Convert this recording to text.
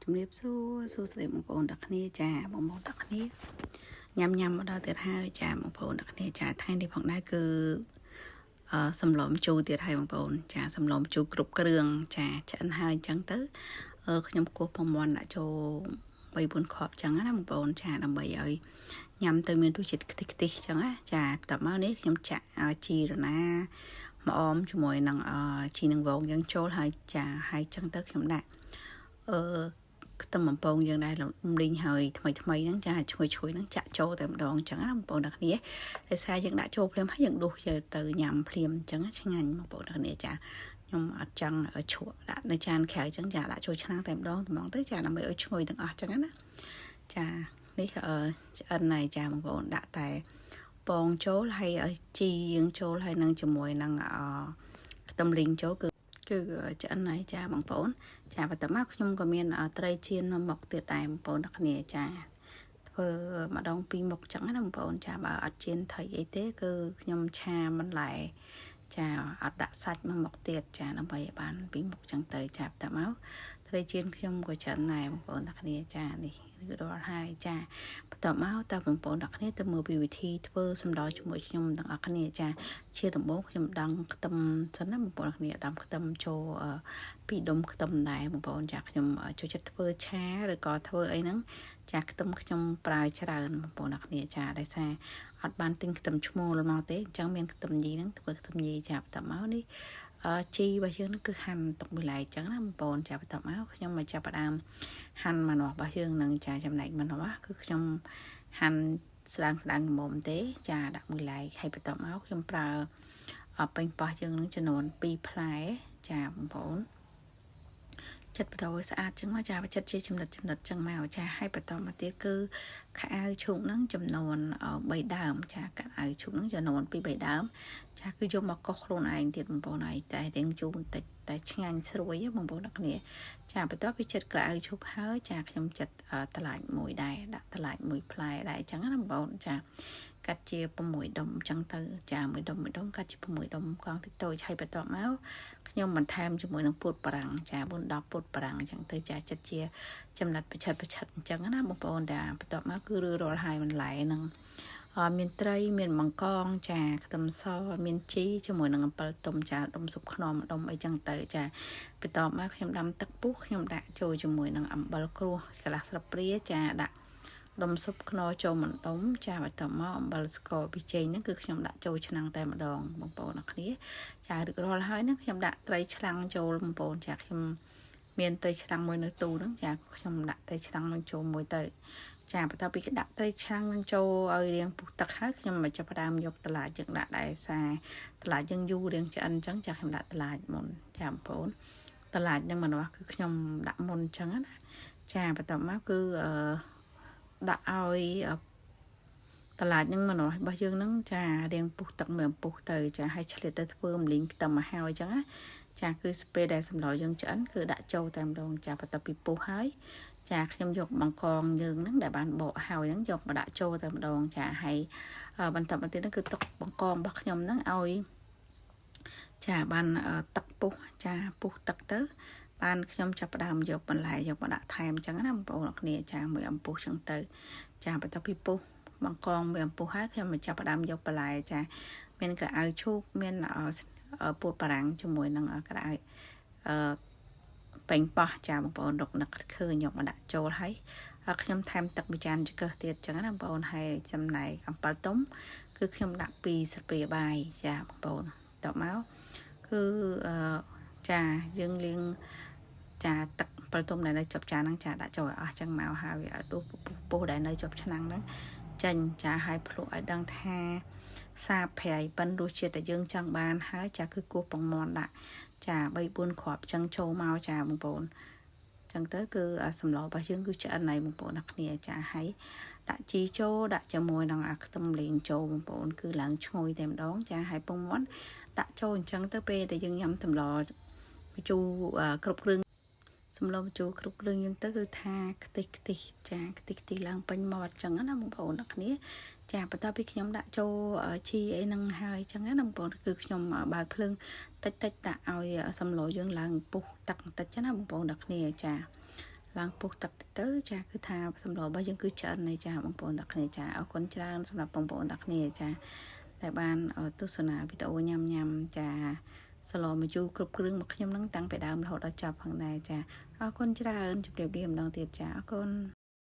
ជំរាបសួរស្ដីបងប្អូនទាំងគ្នាចាបងប្អូនទាំងគ្នាញ៉ាំមកដល់ទៀតហើយចាបងប្អូនទាំងគ្នាចាថ្ងៃនេះផងដែរគឺសម្លម្ជូរទៀតហើយបងប្អូនចាសម្លម្ជូរគ្រប់គ្រឿងចាឆ្អិនហើយអញ្ចឹងទៅខ្ញុំគោះពងមាន់ដាក់ចូល3-4 គ្រាប់អញ្ចឹងណាបងប្អូនចាដើម្បីឲ្យញ៉ាំទៅមានរសជាតិខ្ទិះខ្ទិះអញ្ចឹងណាចាបន្ទាប់មកនេះខ្ញុំចាក់ជីរណាម្អមជាមួយនឹងជីនឹងវងអញ្ចឹងចូលហើយចាហើយអញ្ចឹងទៅខ្ញុំដាក់ខ្ទឹមបំពងយើងដែរលីងហើយថ្មីហ្នឹងចាឈ្ងុយហ្នឹងចាក់ចូលតែម្ដងអញ្ចឹងណាបងប្អូនទាំងគ្នាដោយសារយើងដាក់ចូលភ្លាមហើយយើងដួសយកទៅញ៉ាំភ្លាមអញ្ចឹងឆ្ងាញ់បងប្អូនទាំងគ្នាចាខ្ញុំអត់ចង់ឈក់ដាក់នៅចានក្រៅអញ្ចឹងចាដាក់ចូលឆ្នាំងតែម្ដងទៅចាដើម្បីឲ្យឈ្ងុយទាំងអស់អញ្ចឹងណាចានេះឆ្អិនហើយចាបងប្អូនដាក់តែពងចូលហើយឲ្យជីយើងចូលហើយនឹងជាមួយនឹងខ្ទឹមលីងចូលគឺឆ្អិនហើយចាបងប្អូនចាបន្ទាប់មកខ្ញុំក៏មានត្រីចៀនមួយមុខទៀតដែរបងប្អូនទាំងគ្នាចាធ្វើម្ដង2មុខចឹងណាបងប្អូនចាបើអត់ចៀនថៃអីទេគឺខ្ញុំឆាបន្លែចាអត់ដាក់សាច់មួយមុខទៀតចាដើម្បីឲ្យបាន2មុខចឹងទៅចាបន្ទាប់មកត្រីចៀនខ្ញុំក៏ឆ្អិនដែរបងប្អូនទាំងគ្នាចានេះគឺដល់ហើយចាបន្ទាប់មកតើបងប្អូនទាំងគ្នាទៅមើលពីវិធីធ្វើសម្លជាមួយខ្ញុំទាំងអស់គ្នាចាជាដំបូងខ្ញុំដងខ្ទឹមសិនណាបងប្អូនទាំងគ្នាដាំខ្ទឹមចូល2ដុំខ្ទឹមដែរបងប្អូនចាខ្ញុំចូលចិត្តធ្វើឆាឬក៏ធ្វើអីហ្នឹងចាខ្ទឹមខ្ញុំប្រើច្រើនបងប្អូនទាំងគ្នាចាដោយសារអត់បានទិញខ្ទឹមឈ្មោលមកទេអញ្ចឹងមានខ្ទឹមញីហ្នឹងធ្វើខ្ទឹមញីចាបន្ទាប់មកនេះជីរបស់យើងនឹងគឺហាន់ទុកមួយឡែកអញ្ចឹងណាបងប្អូនចាបន្ទាប់មកខ្ញុំមកចាប់ផ្ដើមហាន់ម្នាស់របស់យើងនឹងចាចំណែកម្នាស់គឺខ្ញុំហាន់ស្ដើងល្មមទេចាដាក់មួយឡែកហើយបន្ទាប់មកខ្ញុំប្រើប៉េងប៉ោះយើងនឹងចំនួន2ផ្លែចាបងប្អូនចិត្តបដោស្អាតចឹងមកចាបចិត្តជាចំណិតចឹងមកចាហើយបន្តមកទៀតគឺខោអាវឈូកហ្នឹងចំនួន3ដើមចាខោអាវឈូកហ្នឹងចំនួន2-3ដើមចាគឺយកមកកោសខ្លួនឯងទៀតបងប្អូនហើយតែទាំងជូរបន្តិចតែឆ្ងាញ់ស្រួយបងប្អូនអ្នកគ្នាចាបន្ទាប់ពីចិត្តក្រៅឈូកហើយចាខ្ញុំចិត្តតឡាច់មួយដែរដាក់តឡាច់មួយផ្លែដែរចឹងណាបងប្អូនចាកាត់ជា6ដុំចឹងទៅចា1ដុំកាត់ជា6ដុំកងតិចតូចហើយបន្ទាប់មកខ្ញុំបន្ថែមជាមួយនឹងពោតបារាំងចា4-10ពោតបារាំងអញ្ចឹងទៅចាចិត្តជាចំណិតប្រឆិតអញ្ចឹងណាបងប្អូនតាបន្ទាប់មកគឺរាល់ហើយបន្លែនឹងមានត្រីមានបង្កងចាខ្ទឹមសមានជីជាមួយនឹងអំពិលទុំចាដុំស៊ុបខ្នុរដុំអីចឹងទៅចាបន្ទាប់មកខ្ញុំដាំទឹកពុះខ្ញុំដាក់ចូលជាមួយនឹងអំបិលក្រួសកន្លះស្លាបព្រាចាដាក់ដុំស៊ុបខ្នុរចូលមួយដុំចាបន្ទាប់មកអំបិលស្ករប៊ីចេងហ្នឹងគឺខ្ញុំដាក់ចូលឆ្នាំងតែម្ដងបងប្អូនអរគ្នាចារួចរាល់ហើយហ្នឹងខ្ញុំដាក់ត្រីឆ្លាំងចូលបងប្អូនចាខ្ញុំមានត្រីឆ្លាំងមួយនៅទូហ្នឹងចាខ្ញុំដាក់ត្រីឆ្លាំងនឹងចូលមួយទៅចាបន្ទាប់ពីដាក់ត្រីឆ្លាំងនឹងចូលឲ្យរៀងពុះទឹកហើយខ្ញុំមកចាប់ផ្ដើមយកតឡាចយើងដាក់ដែរសារតឡាចយើងយូររៀងឆ្អិនអញ្ចឹងចាខ្ញុំដាក់តឡាចមុនចាបងប្អូនតឡាចនឹងម្នាស់គឺខ្ញុំដាក់មុនអញ្ចឹងណាចាបន្ទាប់មកគឺដាក់ឲ្យតឡាចនឹងម្នាស់របស់យើងនឹងចារៀងពុះទឹកមើលពុះទៅចាឲ្យឆ្លៀតទៅធ្វើម្លីងខ្ទឹមមកហើយអញ្ចឹងណាចាគឺពេលដែលសម្លយើងឆ្អិនគឺដាក់ចូលតែម្ដងចាបន្ទាប់ពីពុះហើយចាខ្ញុំយកបង្កងយើងហ្នឹងដែលបានបកហើយហ្នឹងយកមកដាក់ចូលតែម្ដងចាហើយបន្តមកទៀតហ្នឹងគឺទឹកបង្កងរបស់ខ្ញុំហ្នឹងឲ្យចាបានទឹកពុះចាពុះទឹកទៅបានខ្ញុំចាប់ផ្ដើមយកបន្លែយកមកដាក់ថែមអញ្ចឹងណាបងប្អូនអរគ្នាចាមួយអំពុះអញ្ចឹងទៅចាបន្ទាប់ពីពុះបង្កងមួយអំពុះហើយខ្ញុំមកចាប់ផ្ដើមយកបន្លែចាមានក្រអៅឈូកមានពោតបារាំងជាមួយនឹងក្រអៅប៉េងប៉ោះចាបងប្អូនរកនឹកឃើញយកមកដាក់ចូលហើយខ្ញុំថែមទឹកមួយចានចង្កឹះទៀតចឹងណាបងប្អូនហើយចំណែកអំពិលទុំគឺខ្ញុំដាក់2ស្លាបព្រាបាយចាបងប្អូនតបមកគឺចាយើងលាងចាទឹកអំពិលទុំដែលនៅជាប់ចានហ្នឹងចាដាក់ចូលឲ្យអស់ចឹងមកហើយដួសពុះដែលនៅជាប់ឆ្នាំងហ្នឹងចាញ់ចាឲ្យភ្លក់ឲ្យដឹងថាសាបប្រៃប៉ិនរសជាតិដែលយើងចង់បានហើយចាគឺគោះពងមាន់ដាក់ចា3-4 គ្រាប់ចឹងចូលមកចាបងប្អូនចឹងទៅគឺសម្លរបស់យើងគឺឆ្អិនហើយបងប្អូនអ្នកគ្នាចាហើយដាក់ជីចូលដាក់ជាមួយនឹងខ្ទឹមលីងចូលបងប្អូនគឺឡើងឈ្ងុយតែម្ដងចាហើយពងមាន់ដាក់ចូលអញ្ចឹងទៅពេលដែលយើងញ៉ាំសម្លម្ជូរគ្រប់គ្រឿងសម្លម្ជូរគ្រប់គ្រឿងយើងទៅគឺថាខ្ទិះចាខ្ទិះឡើងពេញមាត់ចឹងណាបងប្អូនអ្នកគ្នាចាបន្ទាប់ពីខ្ញុំដាក់ចូលជីអីហ្នឹងហើយចឹងណាបងប្អូនគឺខ្ញុំបើកភ្លើងតិចដាក់ឲ្យសម្លយើងឡើងពុះទឹកបន្តិចណាបងប្អូនអ្នកគ្នាចា ឡើងពុះទឹកទៅចាគឺថាសម្លរបស់យើងគឺឆ្អិនហើយចាបងប្អូនទាំងគ្នាចាអរគុណច្រើនសម្រាប់បងប្អូនទាំងគ្នាចាតែបានទស្សនាវីដេអូញ៉ាំចាសឡម្ជូរគ្រប់គ្រឿងមកខ្ញុំនឹងតាំងពីដើមរហូតដល់ចប់ផងដែរចាអរគុណច្រើនជម្រាបលាម្ដងទៀតចាអរគុណ